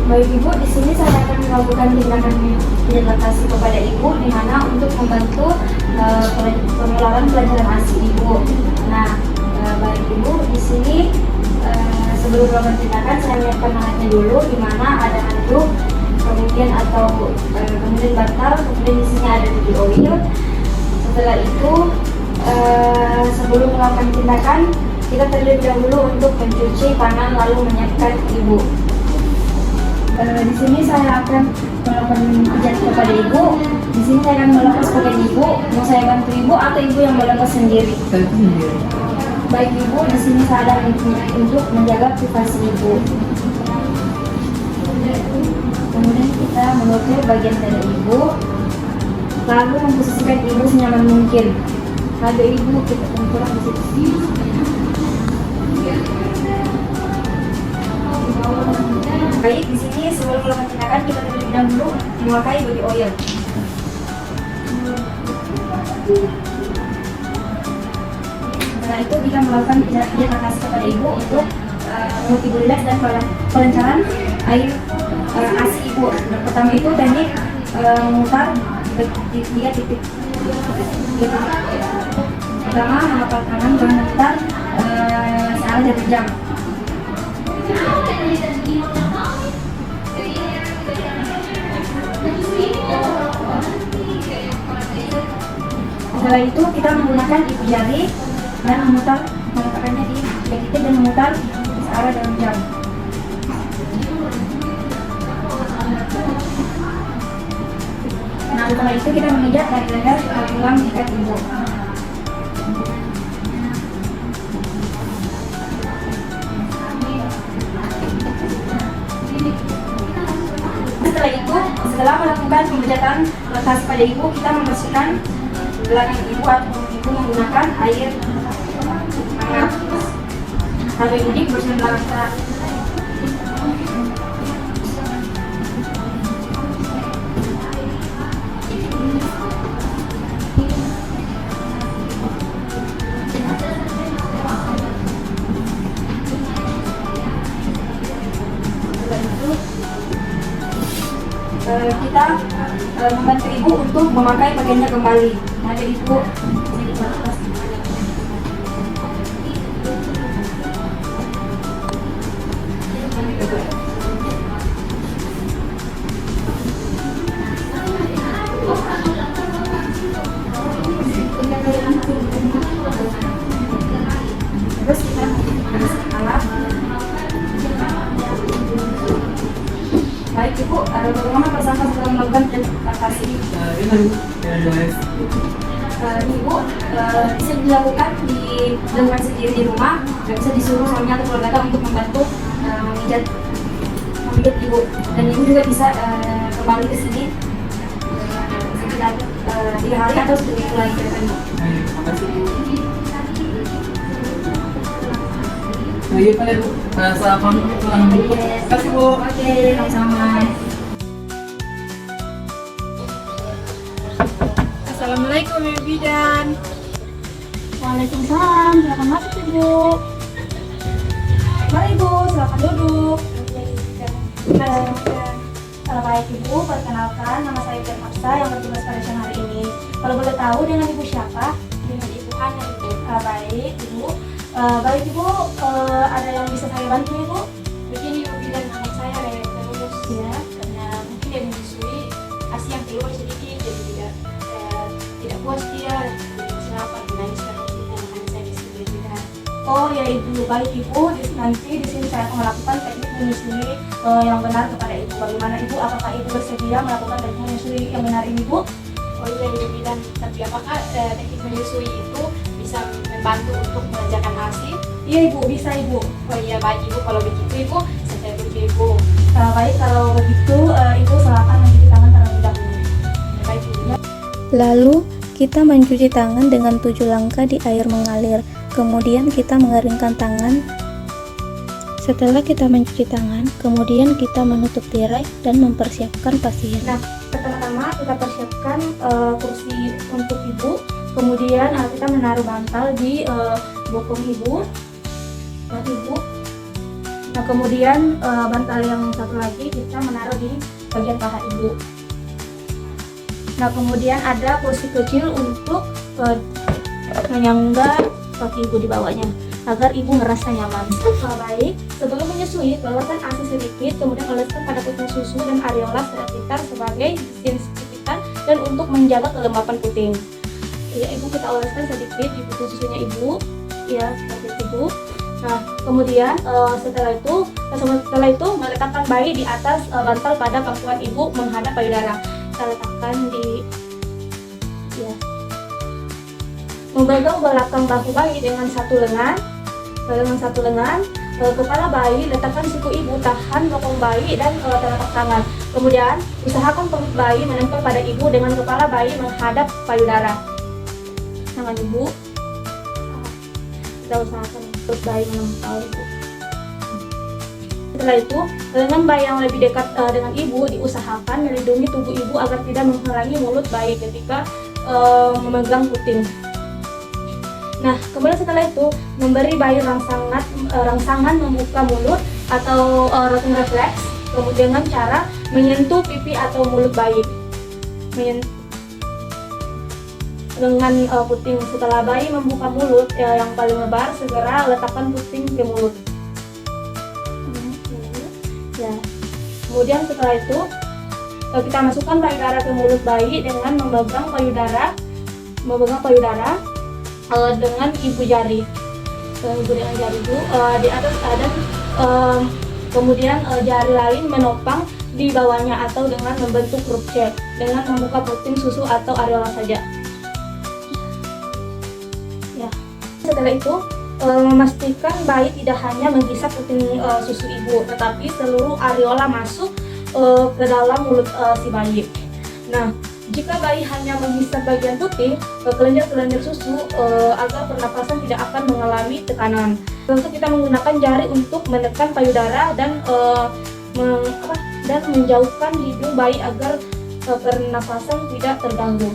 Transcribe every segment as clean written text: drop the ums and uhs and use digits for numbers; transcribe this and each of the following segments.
Baik Ibu, di sini saya akan melakukan tindakan rehabilitasi kepada Ibu, di mana untuk membantu pengelolaan pelajaran ASI Ibu. Nah, baik Ibu, di sini sebelum melakukan tindakan saya menyiapkan alatnya dulu, di mana ada handuk, kemudian kemudian bantal, kemudian di sini ada baby oil. Setelah itu, sebelum melakukan tindakan, kita terlebih dahulu untuk mencuci tangan lalu menyiapkan Ibu. Di sini saya akan melakukan pijat kepada Ibu. Di sini saya akan melepas pakaian Ibu. Mau saya bantu Ibu atau Ibu yang melepas sendiri? Saya sendiri. Baik Ibu, di sini saya ada untuk menjaga privasi Ibu. Kemudian kita menukir bagian dada Ibu, lalu memposisikan Ibu senyaman mungkin. Ada Ibu kita tentukan di situ. Baik, di sini sebelum melakukan tindakan kita terlebih dahulu memakai body oil. Setelah itu kita melakukan pijat atas kepada Ibu untuk membuat Ibu rileks dan pelancaran air ASI Ibu. Pertama itu teknik memutar 3 titik. Pertama mengepal tangan dan memutar searah 1 jam. Setelah itu kita menggunakan ibu jari dan memutar, meletakkannya di titik dan memutar searah dalam jam. Nah, setelah itu kita memijat dari leher ke tulang ikat Ibu. Setelah melakukan pemijatan lekas pada Ibu, kita membersihkan belakang Ibu atau Ibu menggunakan air hangat. Sampai udik bersihkan belakang kerak. Kita membantu Ibu untuk memakai pakaiannya kembali. Ada Ibu terus kita menggunakan alat. Baik Ibu, bagaimana persangka setelah melakukan rehabilitasi? Ibu bisa dilakukan sendiri di rumah, nggak bisa disuruh suaminya atau keluarga untuk membantu memijat Ibu. Dan Ibu juga bisa kembali ke sini sekitar 3 hari atau seminggu lagi ke depan. Terima kasih Bu. Lagi pada Bu, rasa pamit pulang dulu. Terima kasih Bu. Oke, sama-sama. Assalamualaikum Ibu Bidan. Waalaikumsalam, silakan masuk Ibu. Mari Ibu, silakan duduk. Baik Ibu, perkenalkan nama saya Ibu Hafsa yang bertugas pada siang hari ini. Kalau boleh tahu dengan Ibu siapa? Dengan Ibu Hana Ibu. Baik Ibu. Baik Ibu, ada yang bisa saya bantu Ibu? Begini Ibu Bidan, anak saya terus Ya. karena mungkin dia menyusui ASI yang keluar sedikit, jadi tidak puas dia, jadi masih lapar, menangis karena anak saya di sini Bidan. Oh ya Ibu, baik Ibu. Nanti di sini saya akan melakukan teknik menyusui yang benar kepada Ibu. Bagaimana Ibu? Apakah Ibu bersedia melakukan teknik menyusui yang benar ini Bu? Oh iya Ibu Bidan, tapi apakah teknik menyusui itu bisa membantu untuk mengajarkan ASI? Iya Ibu, bisa Ibu. Oh iya baik Ibu, kalau begitu Ibu, saya pergi Ibu. Baik, kalau begitu Ibu silakan mencuci tangan terlebih dahulu. Baik Ibu. Lalu, kita mencuci tangan dengan 7 langkah di air mengalir. Kemudian kita mengeringkan tangan. Setelah kita mencuci tangan, kemudian kita menutup tirai dan mempersiapkan pasien. Nah, pertama-tama kita persiapkan kursi untuk Ibu. Kemudian kita menaruh bantal di bokong Ibu. Ibu. Nah kemudian bantal yang satu lagi kita menaruh di bagian paha ibu. Nah kemudian ada kursi kecil untuk menyangga kaki ibu di bawahnya agar ibu merasa nyaman. Baik, sebelum menyusui keluarkan ASI sedikit, kemudian oleskan pada puting susu dan areola sekitar sebagai disinfektan dan untuk menjaga kelembapan puting. Ya, ibu kita oleskan sedikit di puting susunya ibu, ya seperti itu. Nah kemudian setelah itu meletakkan bayi di atas bantal pada pangkuan ibu menghadap payudara. Kita letakkan di memegang belakang bahu bayi dengan satu lengan, kepala bayi letakkan siku ibu, tahan bokong bayi dan telapak tangan. Kemudian usahakan perut bayi menempel pada ibu dengan kepala bayi menghadap payudara. Tangan ibu, kita usahakan perut bayi menempel ibu. Setelah itu, lengan bayi yang lebih dekat dengan ibu diusahakan melindungi tubuh ibu agar tidak menghalangi mulut bayi ketika memegang puting. Nah, kemudian setelah itu memberi bayi rangsangan membuka mulut atau rotting reflex, kemudian dengan cara menyentuh pipi atau mulut bayi. Dengan puting, setelah bayi membuka mulut yang paling lebar, segera letakkan puting ke mulut. Ya. Kemudian setelah itu kita masukkan payudara ke mulut bayi dengan memegang payudara dengan ibu jari, di atas dan kemudian jari lain menopang di bawahnya atau dengan membentuk huruf C dengan membuka puting susu atau areola saja. Ya. Setelah itu memastikan bayi tidak hanya menghisap puting susu ibu, tetapi seluruh areola masuk ke dalam mulut si bayi. Nah, jika bayi hanya menghisap bagian putih, kelenjar-kelenjar susu agar pernapasan tidak akan mengalami tekanan. Tentu kita menggunakan jari untuk menekan payudara dan menjauhkan hidung bayi agar pernapasan tidak terganggu.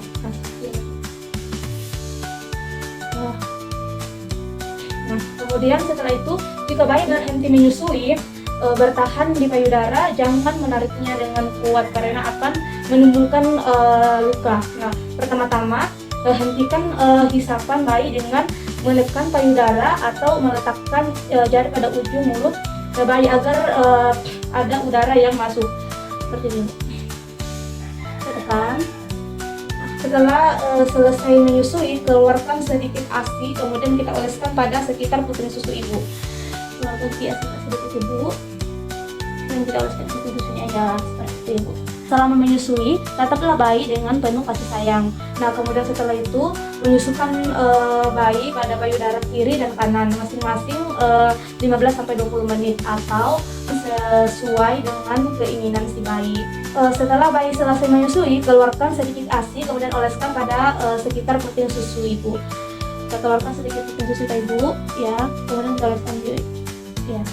Nah, kemudian setelah itu, jika bayi berhenti menyusui, bertahan di payudara, jangan menariknya dengan kuat karena akan menimbulkan luka. Nah, pertama-tama hentikan hisapan bayi dengan menekan payudara atau meletakkan jari pada ujung mulut bayi agar ada udara yang masuk seperti ini. Tekan. Setelah selesai menyusui, keluarkan sedikit ASI, kemudian kita oleskan pada sekitar puting susu ibu. Keluarkan sedikit ibu, dan kita oleskan puting susunya aja seperti itu. Selama menyusui, tataplah bayi dengan penuh kasih sayang. Nah, kemudian setelah itu menyusukan bayi pada payudara kiri dan kanan masing-masing 15-20 menit atau sesuai dengan keinginan si bayi. Setelah bayi selesai menyusui, keluarkan sedikit ASI, kemudian oleskan pada sekitar puting susu ibu. Kita keluarkan sedikit puting susu ibu, ya, kemudian kita oleskan ya.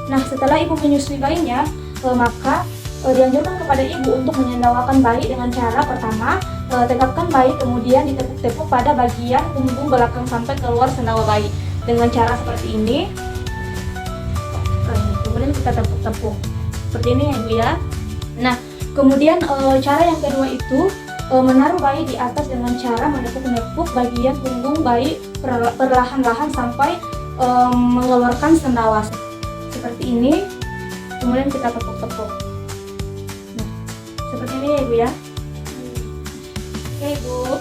Nah, setelah ibu menyusui bayinya, maka dianjurkan kepada ibu untuk menyendawakan bayi dengan cara pertama, tegakkan bayi, kemudian ditepuk-tepuk pada bagian punggung belakang sampai keluar sendawa bayi dengan cara seperti ini. Kemudian kita tepuk-tepuk seperti ini ya ibu ya. Nah, kemudian cara yang kedua itu menaruh bayi di atas dengan cara menepuk-nepuk bagian punggung bayi perlahan-lahan sampai mengeluarkan sendawa seperti ini. Kemudian kita tepuk-tepuk. Nah, seperti ini ya ibu ya. Oke ibu.